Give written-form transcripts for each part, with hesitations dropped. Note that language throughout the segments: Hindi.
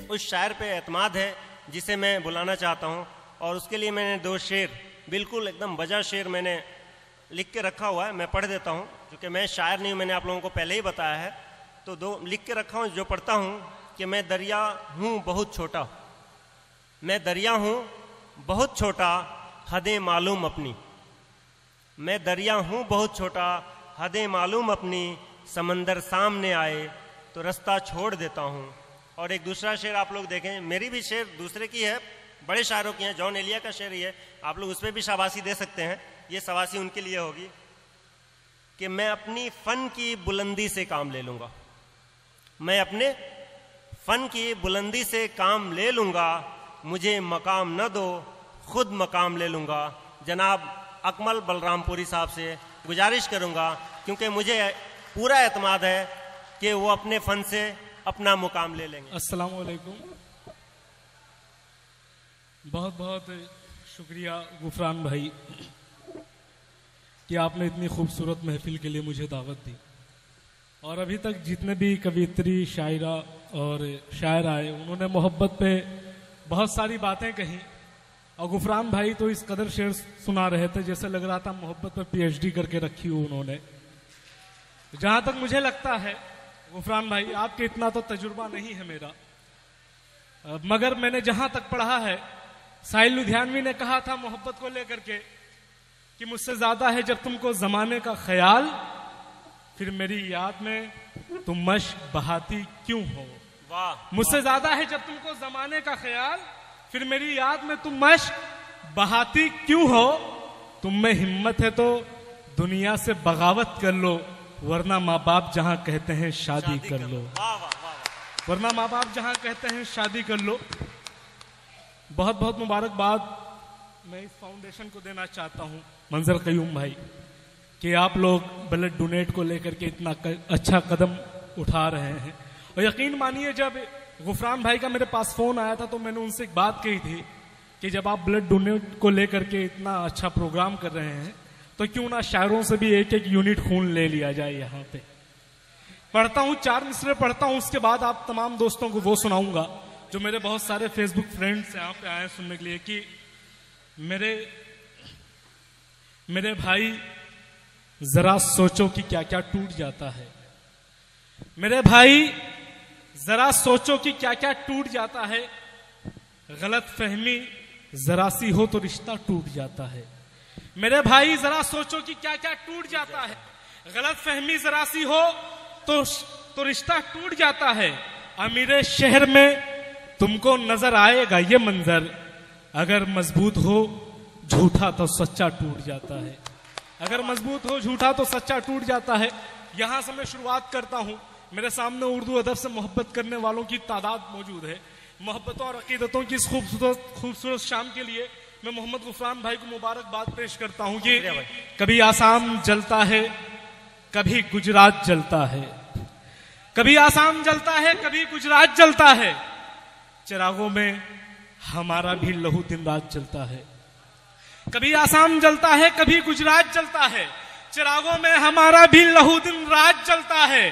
उस शायर पे एतमाद है जिसे मैं बुलाना चाहता हूँ। और उसके लिए मैंने 2 शेर, बिल्कुल एकदम बजा शेर मैंने लिख के रखा हुआ है, मैं पढ़ देता हूँ क्योंकि मैं शायर नहीं हूँ, मैंने आप लोगों को पहले ही बताया है। तो 2 लिख के रखा हूँ जो पढ़ता हूँ कि मैं दरिया हूँ बहुत छोटा, मैं दरिया हूँ बहुत छोटा, हदें मालूम अपनी। मैं दरिया हूँ बहुत छोटा, हदें मालूम अपनी, समंदर सामने आए तो रास्ता छोड़ देता हूँ। और एक दूसरा शेर आप लोग देखें, मेरी भी शेर दूसरे की है, बड़े शायरों की है, जॉन एलिया का शेर ही है, आप लोग उस पर भी शाबाशी दे सकते हैं, ये शाबाशी उनके लिए होगी कि मैं अपनी फन की बुलंदी से काम ले लूँगा, मैं अपने फन की बुलंदी से काम ले लूँगा, मुझे मकाम न दो खुद मकाम ले लूँगा। जनाब अकमल बलरामपुरी साहब से गुजारिश करूँगा क्योंकि मुझे पूरा एतमाद है कि वो अपने फन से अपना मुकाम ले लेंगे। अस्सलाम वालेकुम, बहुत बहुत शुक्रिया गुफरान भाई कि आपने इतनी खूबसूरत महफिल के लिए मुझे दावत दी। और अभी तक जितने भी कवियत्री, शायरा और शायर आए उन्होंने मोहब्बत पे बहुत सारी बातें कही। और गुफरान भाई तो इस कदर शेर सुना रहे थे जैसे लग रहा था मोहब्बत पे पीएचडी करके रखी हो उन्होंने। जहां तक मुझे लगता है गुफरान भाई, आपके इतना तो तजुर्बा नहीं है मेरा, मगर मैंने जहां तक पढ़ा है, साहिल लुधियानवी ने कहा था मोहब्बत को लेकर के कि मुझसे ज्यादा है जब तुमको जमाने का ख्याल, फिर मेरी याद में तुम मश्क बहाती क्यों हो। वाह, मुझसे ज्यादा है जब तुमको जमाने का ख्याल, फिर मेरी याद में तुम मश्क बहाती क्यों हो। तुम में हिम्मत है तो दुनिया से बगावत कर लो, वरना माँ बाप जहां कहते हैं शादी कर लो। वरना माँ बाप जहां कहते हैं शादी कर लो। बहुत बहुत मुबारकबाद मैं इस फाउंडेशन को देना चाहता हूं, मंजर कयूम भाई, कि आप लोग ब्लड डोनेट को लेकर के इतना अच्छा कदम उठा रहे हैं। और यकीन मानिए, जब गुफरान भाई का मेरे पास फोन आया था तो मैंने उनसे एक बात कही थी कि जब आप ब्लड डोनेट को लेकर के इतना अच्छा प्रोग्राम कर रहे हैं तो क्यों ना शायरों से भी 1-1 यूनिट खून ले लिया जाए। यहाँ पे पढ़ता हूँ, 4 मिसरे पढ़ता हूँ, उसके बाद आप तमाम दोस्तों को वो सुनाऊंगा जो मेरे बहुत सारे फेसबुक फ्रेंड्स यहाँ पे आए सुनने के लिए कि मेरे भाई जरा सोचो कि क्या क्या टूट जाता है। मेरे भाई जरा सोचो कि क्या क्या टूट जाता है। गलत फहमी जरा सी हो तो रिश्ता टूट जाता है। मेरे भाई जरा सोचो कि क्या क्या टूट जाता है। गलत फहमी जरा सी हो तो रिश्ता टूट जाता है। अमीरे शहर में तुमको नजर आएगा ये मंजर, अगर मजबूत हो झूठा तो सच्चा टूट जाता है। अगर मजबूत हो झूठा तो सच्चा टूट जाता है। यहां से मैं शुरुआत करता हूं। मेरे सामने उर्दू अदब से मोहब्बत करने वालों की तादाद मौजूद है। मोहब्बतों और अकीदतों की इस खूबसूरत शाम के लिए मैं मोहम्मद गुफरान भाई को मुबारकबाद पेश करता हूं कि कभी आसाम जलता है, कभी गुजरात जलता है, कभी आसाम जलता है, कभी गुजरात जलता है। चिरागों में हमारा भी लहू दिन रात जलता है। कभी आसाम जलता है, कभी गुजरात जलता है। चिरागों में हमारा भी लहू दिन रात जलता है।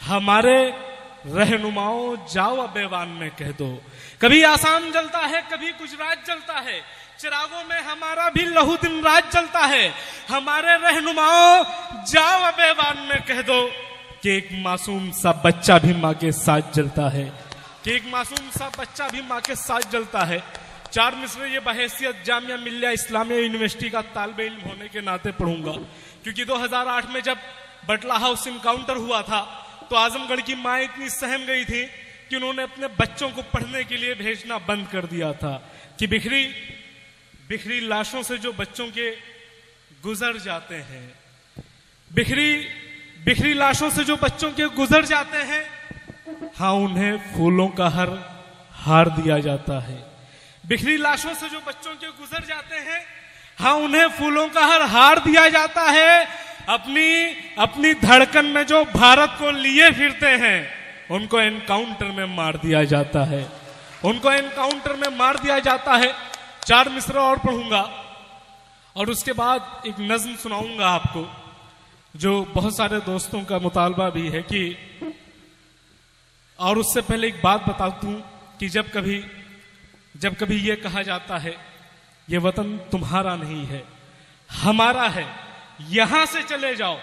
हमारे रहनुमाओं जाओ अब ऐवान में कह दो, कभी आसाम जलता है, कभी गुजरात जलता है। चिरागों में हमारा भी लहू दिन रात जलता है। हमारे रहनुमाओं जाओ अब ऐवान में कह दो कि एक मासूम सा बच्चा भी माँ के साथ जलता है, कि एक मासूम सा बच्चा भी माँ के साथ जलता है। 4 मिसरे ये बहैसियत जामिया मिल्लिया इस्लामिया यूनिवर्सिटी का तालिब इल्म होने के नाते पढ़ूंगा, क्योंकि 2008 में जब बटला हाउस इनकाउंटर हुआ था तो आजमगढ़ की माँ इतनी सहम गई थी कि उन्होंने अपने बच्चों को पढ़ने के लिए भेजना बंद कर दिया था कि बिखरी लाशों से जो बच्चों के गुजर जाते हैं, बिखरी लाशों से जो बच्चों के गुजर जाते हैं, हाँ उन्हें फूलों का हार दिया जाता है। बिखरी लाशों से जो बच्चों के गुजर जाते हैं, हाँ उन्हें फूलों का हार दिया जाता है। अपनी धड़कन में जो भारत को लिए फिरते हैं उनको एनकाउंटर में मार दिया जाता है, उनको एनकाउंटर में मार दिया जाता है। 4 मिसरा और पढ़ूंगा और उसके बाद एक नज्म सुनाऊंगा आपको जो बहुत सारे दोस्तों का मुतालबा भी है कि, और उससे पहले एक बात बता दूं कि जब कभी ये कहा जाता है ये वतन तुम्हारा नहीं है, हमारा है, यहां से चले जाओ,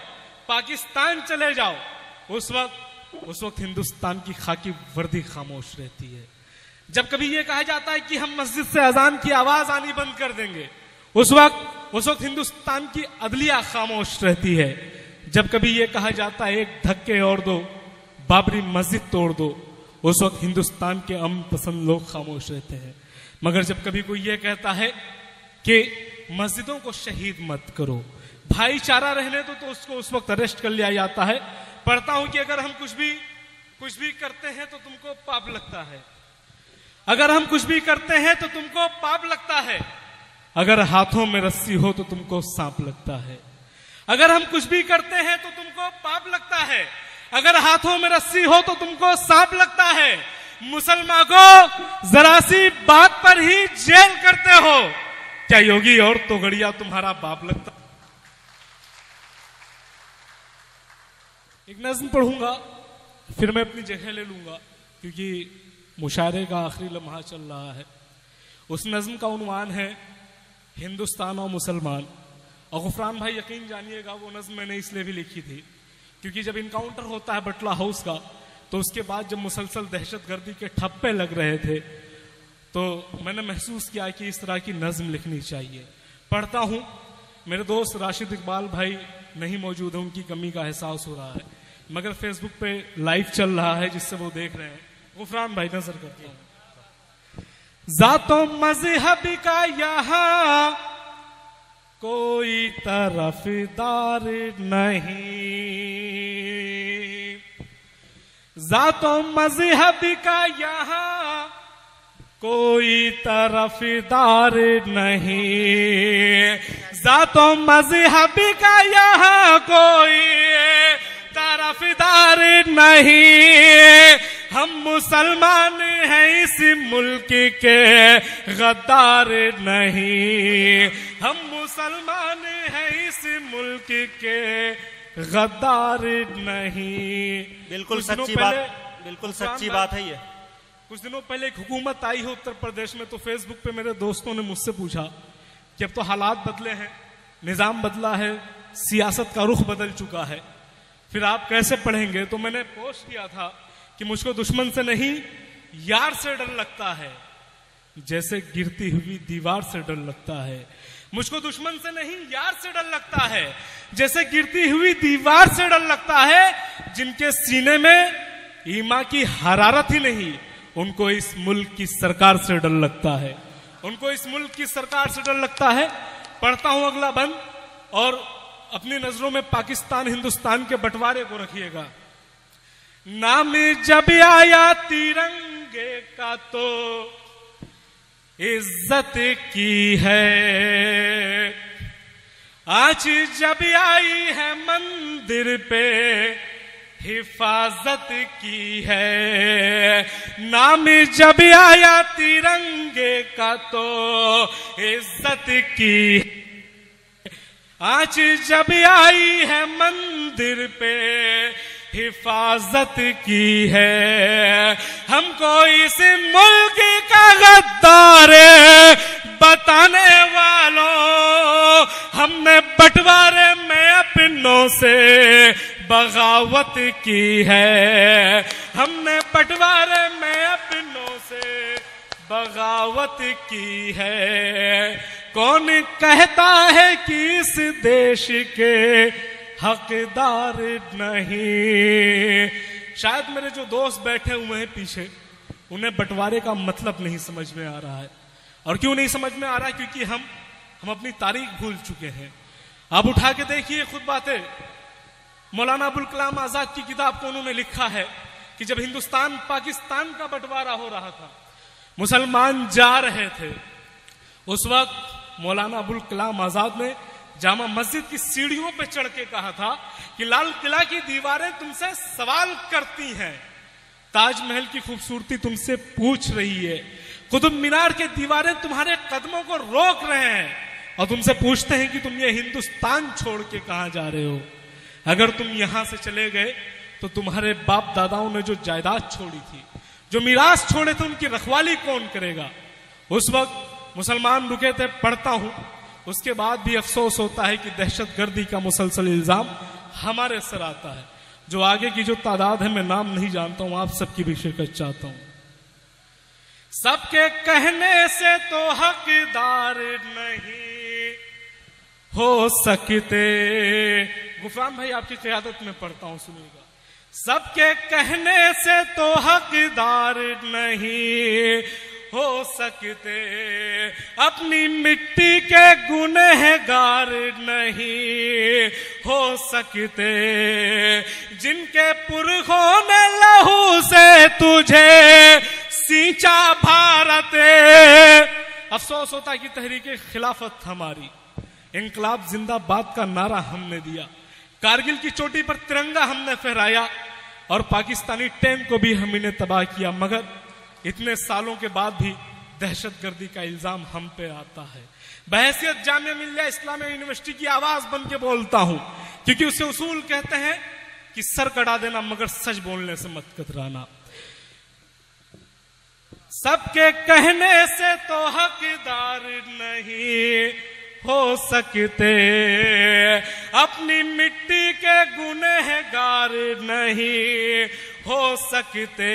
पाकिस्तान चले जाओ, उस वक्त हिंदुस्तान की खाकी वर्दी खामोश रहती है। जब कभी ये कहा जाता है कि हम मस्जिद से अजान की आवाज आनी बंद कर देंगे, उस वक्त हिंदुस्तान की अदलिया खामोश रहती है। जब कभी ये कहा जाता है एक धक्के और दो, बाबरी मस्जिद तोड़ दो, उस वक्त हिंदुस्तान के अमन पसंद लोग खामोश रहते हैं। मगर जब कभी कोई ये कहता है कि मस्जिदों को शहीद मत करो, भाईचारा रहने दो, तो उसको उस वक्त अरेस्ट कर लिया जाता है। पढ़ता हूं कि अगर हम कुछ भी करते हैं तो तुमको पाप लगता है, अगर हम कुछ भी करते हैं तो तुमको पाप लगता है, अगर हाथों में रस्सी हो तो तुमको सांप लगता है, अगर हम कुछ भी करते हैं तो तुमको पाप लगता है, अगर हाथों में रस्सी हो तो तुमको सांप लगता है। मुसलमान को जरा सी बात पर ही जेल करते हो, क्या योगी और तोगड़िया तुम्हारा बाप लगता? एक नज्म पढ़ूंगा फिर मैं अपनी जगह ले लूंगा, क्योंकि मुशायरे का आखिरी लम्हा चल रहा है। उस नज्म का उन्वान है हिंदुस्तान और मुसलमान। और गुफरान भाई यकीन जानिएगा, वो नज्म मैंने इसलिए भी लिखी थी क्योंकि जब इनकाउंटर होता है बटला हाउस का, तो उसके बाद जब मुसलसल दहशतगर्दी के ठप्पे लग रहे थे, तो मैंने महसूस किया कि इस तरह की नज्म लिखनी चाहिए। पढ़ता हूं, मेरे दोस्त राशिद इकबाल भाई नहीं मौजूद है, उनकी कमी का एहसास हो रहा है, मगर फेसबुक पे लाइव चल रहा है जिससे वो देख रहे हैं। गुफरान भाई नजर करते हैं। जातो मजहब का यहां कोई तरफदार नहीं, जातो मजहब का यहां कोई तरफदार नहीं, जातो मजहब का यहां कोई तरफदार नहीं, हम मुसलमान हैं इस मुल्क के गद्दार नहीं, हम मुसलमान हैं इस मुल्क के गद्दार नहीं। बिल्कुल सच्ची बात, बिल्कुल सच्ची बात है ये। कुछ दिनों पहले एक हुकूमत आई है उत्तर प्रदेश में, तो फेसबुक पे मेरे दोस्तों ने मुझसे पूछा कि अब तो हालात बदले हैं, निजाम बदला है, सियासत का रुख बदल चुका है, फिर आप कैसे पढ़ेंगे? तो मैंने पोस्ट किया था कि मुझको दुश्मन से नहीं यार से डर लगता है, जैसे गिरती हुई दीवार से डर लगता है। मुझको दुश्मन से नहीं यार से डर लगता है, जैसे गिरती हुई दीवार से डर लगता है। जिनके सीने में ईमान की हरारत ही नहीं, उनको इस मुल्क की सरकार से डर लगता है, उनको इस मुल्क की सरकार से डर लगता है। पढ़ता हूं अगला बंद, और अपनी नजरों में पाकिस्तान हिंदुस्तान के बंटवारे को रखिएगा। नाम जब आया तिरंगे का तो इज्जत की है, आज जब आई है मंदिर पे हिफाजत की है। नाम जब आया तिरंगे का तो इज्जत की, आज जब आई है मंदिर पे हिफाजत की है। हमको इस मुल्क का गद्दार बताने वालों, हमने बंटवारे में अपनों से बगावत की है, हमने बंटवारे में अपनों से बगावत की है। कौन कहता है कि इस देश के हकदार नहीं? शायद मेरे जो दोस्त बैठे हुए हैं पीछे, उन्हें बंटवारे का मतलब नहीं समझ में आ रहा है। और क्यों नहीं समझ में आ रहा है? क्योंकि हम अपनी तारीख भूल चुके हैं। आप उठा के देखिए खुद बातें। मौलाना अबुल कलाम आजाद की किताब को उन्होंने लिखा है कि जब हिंदुस्तान पाकिस्तान का बंटवारा हो रहा था, मुसलमान जा रहे थे, उस वक्त मौलाना अबुल कलाम आजाद ने जामा मस्जिद की सीढ़ियों पे चढ़ के कहा था कि लाल किला की दीवारें तुमसे सवाल करती हैं, ताजमहल की खूबसूरती तुमसे पूछ रही है, कुतुब मीनार की दीवारें तुम्हारे कदमों को रोक रहे हैं और तुमसे पूछते हैं कि तुम ये हिंदुस्तान छोड़ के कहां जा रहे हो। अगर तुम यहां से चले गए तो तुम्हारे बाप दादाओं ने जो जायदाद छोड़ी थी जो मिरास छोड़े थे उनकी रखवाली कौन करेगा। उस वक्त मुसलमान रुके थे, पढ़ता हूं, उसके बाद भी अफसोस होता है कि दहशतगर्दी का मुसलसल इल्जाम हमारे सर आता है। जो आगे की जो तादाद है मैं नाम नहीं जानता हूं, आप सबकी भी शिरकत चाहता हूं। सबके कहने से तो हकदार नहीं हो सकते, गुफरान भाई आपकी क़यादत में पढ़ता हूं, सुनिएगा। सबके कहने से तो हकदार नहीं हो सकते, अपनी मिट्टी के गुनहगार नहीं हो सकते, जिनके पुरखों ने लहू से तुझे सींचा भारत। अफसोस होता है कि तहरीक खिलाफत हमारी, इंकलाब जिंदाबाद का नारा हमने दिया, कारगिल की चोटी पर तिरंगा हमने फहराया और पाकिस्तानी टैंक को भी हमने तबाह किया, मगर इतने सालों के बाद भी दहशतगर्दी का इल्जाम हम पे आता है। बहैसियत जामिया मिल्लिया इस्लामिया यूनिवर्सिटी की आवाज बन के बोलता हूं, क्योंकि उसे उसूल कहते हैं कि सर कटा देना मगर सच बोलने से मत कतराना। सबके कहने से तो हकदार नहीं हो सकते, अपनी मिट्टी के गुनहगार नहीं हो सकते,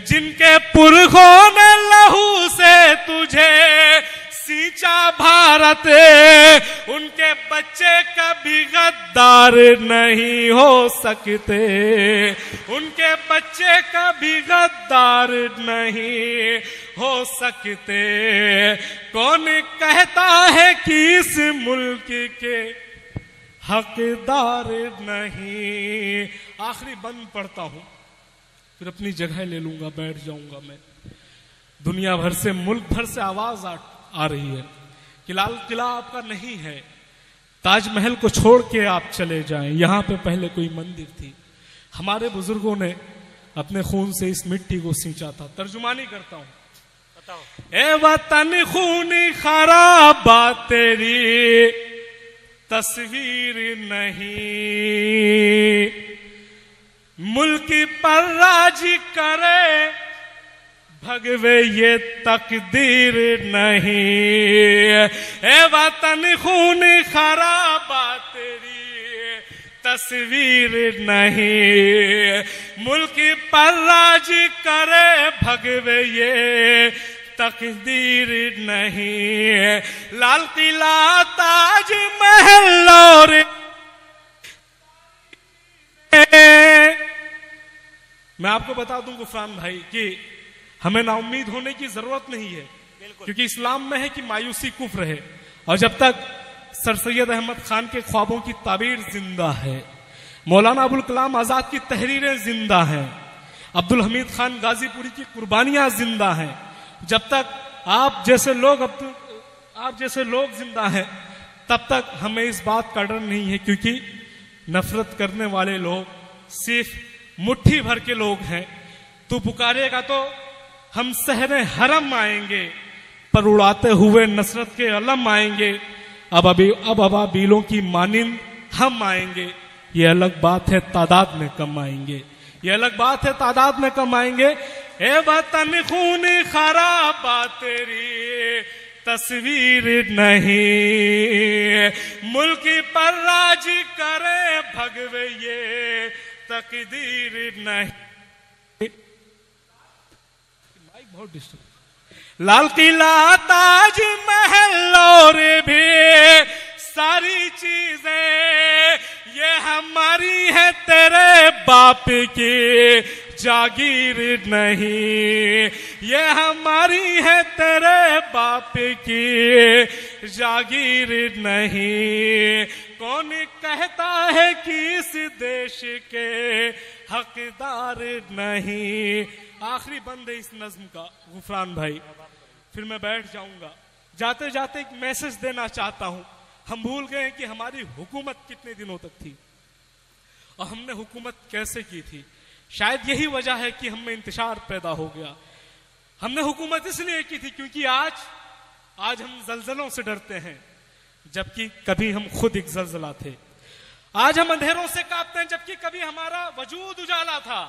जिनके पुरखों ने लहू से तुझे सींचा भारत, उनके बच्चे कभी गद्दार नहीं हो सकते, उनके बच्चे कभी गद्दार नहीं हो सकते। कौन कहता है कि इस मुल्क के हकदार नहीं। आखिरी बंद पढ़ता हूं, फिर अपनी जगह ले लूंगा, बैठ जाऊंगा मैं। दुनिया भर से, मुल्क भर से आवाज आ रही है कि लाल किला आपका नहीं है, ताजमहल को छोड़ के आप चले जाएं, यहां पे पहले कोई मंदिर थी, हमारे बुजुर्गों ने अपने खून से इस मिट्टी को सींचा था। तर्जुमानी करता हूं, ए वतन खूनी खराबा तेरी तस्वीर नहीं, मुल्क पर राज करे भगवे ये तकदीर नहीं। ए वतन खून खराबा तेरी तस्वीर नहीं, मुल्क पर राज करे भगवे ये तकदीर नहीं। लाल किला ताज महल और मैं आपको बता दूं गुफरान भाई कि हमें नाउम्मीद होने की जरूरत नहीं है, क्योंकि इस्लाम में है कि मायूसी कुफ्र है, और जब तक सर सैयद अहमद खान के ख्वाबों की ताबीर जिंदा है, मौलाना अबुल कलाम आजाद की तहरीरें जिंदा हैं, अब्दुल हमीद खान गाजीपुरी की कुर्बानियां जिंदा हैं, जब तक आप जैसे लोग जिंदा हैं तब तक हमें इस बात का डर नहीं है, क्योंकि नफरत करने वाले लोग सिर्फ मुट्ठी भर के लोग हैं। तू पुकारेगा तो हम सहरे हरम आएंगे, पर उड़ाते हुए नसरत के अलम आएंगे, अब अबाबीलों की मानिंद हम आएंगे। ये अलग बात है तादाद में कम आएंगे, ये अलग बात है तादाद में कम आएंगे। ए वतन खून खराबा तेरी तस्वीर नहीं, मुल्क पर राज करे भगवे ये तकदीर नहीं। माइक बहुत डिस्टर्ब। लाल किला ताज महल और भी सारी चीजें ये हमारी है, तेरे बाप की जागीर नहीं, ये हमारी है तेरे बाप की जागीर नहीं। कौन कहता है कि इस देश के हकदार नहीं। आखिरी बंद है इस नज्म का गुफरान भाई, फिर मैं बैठ जाऊंगा। जाते जाते एक मैसेज देना चाहता हूं। हम भूल गए कि हमारी हुकूमत कितने दिनों तक थी और हमने हुकूमत कैसे की थी। शायद यही वजह है कि हम में इंतशार पैदा हो गया। हमने हुकूमत इसलिए की थी क्योंकि आज हम जल्जलों से डरते हैं, जबकि कभी हम खुद एक जल्जला थे। आज हम अंधेरों से कांपते हैं, जबकि कभी हमारा वजूद उजाला था।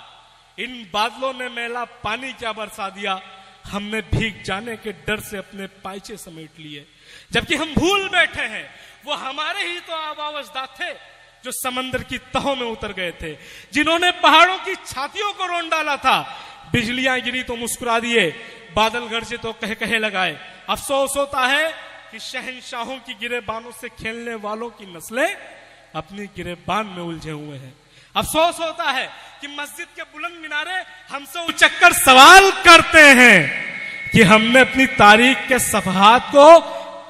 इन बादलों ने मैला पानी क्या बरसा दिया, हमने भीग जाने के डर से अपने पायचे समेट लिए। जबकि हम भूल बैठे हैं वो हमारे ही तो आबावजदाद थे जो समंदर की तहों में उतर गए थे, जिन्होंने पहाड़ों की छातियों को रोन डाला था। बिजलियां गिरी तो मुस्कुरा दिए, बादल गरजे तो कह कहे लगाए। अफसोस होता है कि शहंशाहों की गिरेबानों से खेलने वालों की नस्लें अपनी गिरेबान में उलझे हुए हैं। अफसोस होता है कि मस्जिद के बुलंद मिनारे हमसे उचक्कर सवाल करते हैं कि हमने अपनी तारीख के सफहात को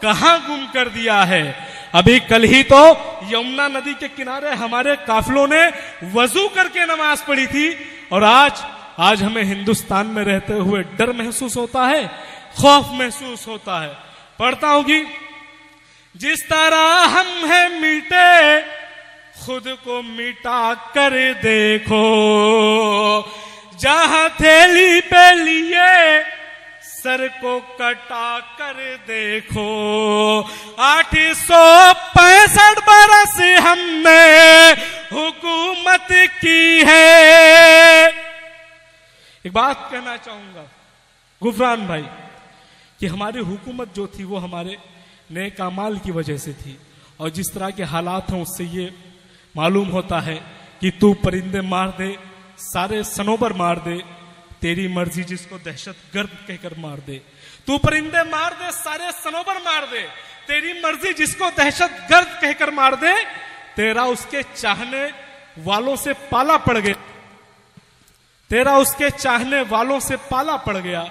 कहां गुम कर दिया है। अभी कल ही तो यमुना नदी के किनारे हमारे काफिलों ने वजू करके नमाज पढ़ी थी, और आज हमें हिंदुस्तान में रहते हुए डर महसूस होता है, खौफ महसूस होता है। पढ़ता हूं कि जिस तरह हम हैं मीटे, खुद को मिटा कर देखो, जहां थैली पे लिए सर को कटा कर देखो। 865 बरस हमने हुकूमत की है। एक बात कहना चाहूंगा गुफरान भाई कि हमारी हुकूमत जो थी वो हमारे नेक अमाल की वजह से थी, और जिस तरह के हालात हैं उससे ये मालूम होता है कि तू परिंदे मार दे, सारे सनोबर मार दे, तेरी मर्जी जिसको दहशत गर्द कहकर मार दे। तू परिंदे मार दे, सारे सनोबर मार दे, तेरी मर्जी जिसको दहशत गर्द कहकर मार दे, तेरा उसके चाहने वालों से पाला पड़ गया, तेरा उसके चाहने वालों से पाला पड़ गया।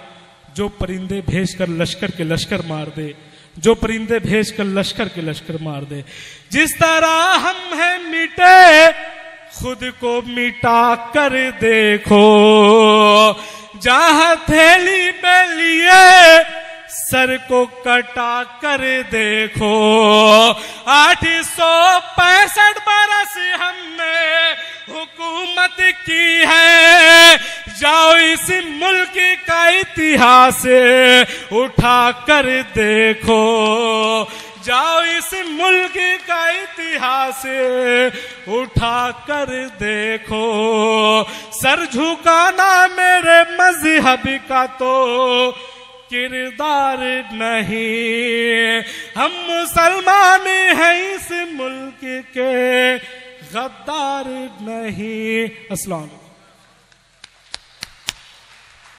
जो परिंदे भेजकर लश्कर के लश्कर मार दे, जो परिंदे भेजकर लश्कर के लश्कर मार दे। जिस तरह हम हैं मिटे, खुद को मिटा कर देखो, जहां थैली पे लिए सर को कटा कर देखो। 865 बरस हमने हुकूमत की है, जाओ इस मुल्क का इतिहास उठा कर देखो, जाओ इस मुल्क का इतिहास उठा कर देखो। सर झुकाना मेरे मजहब का तो किरदार नहीं, हम मुसलमान हैं इस मुल्क के गद्दार नहीं। अस्सलाम।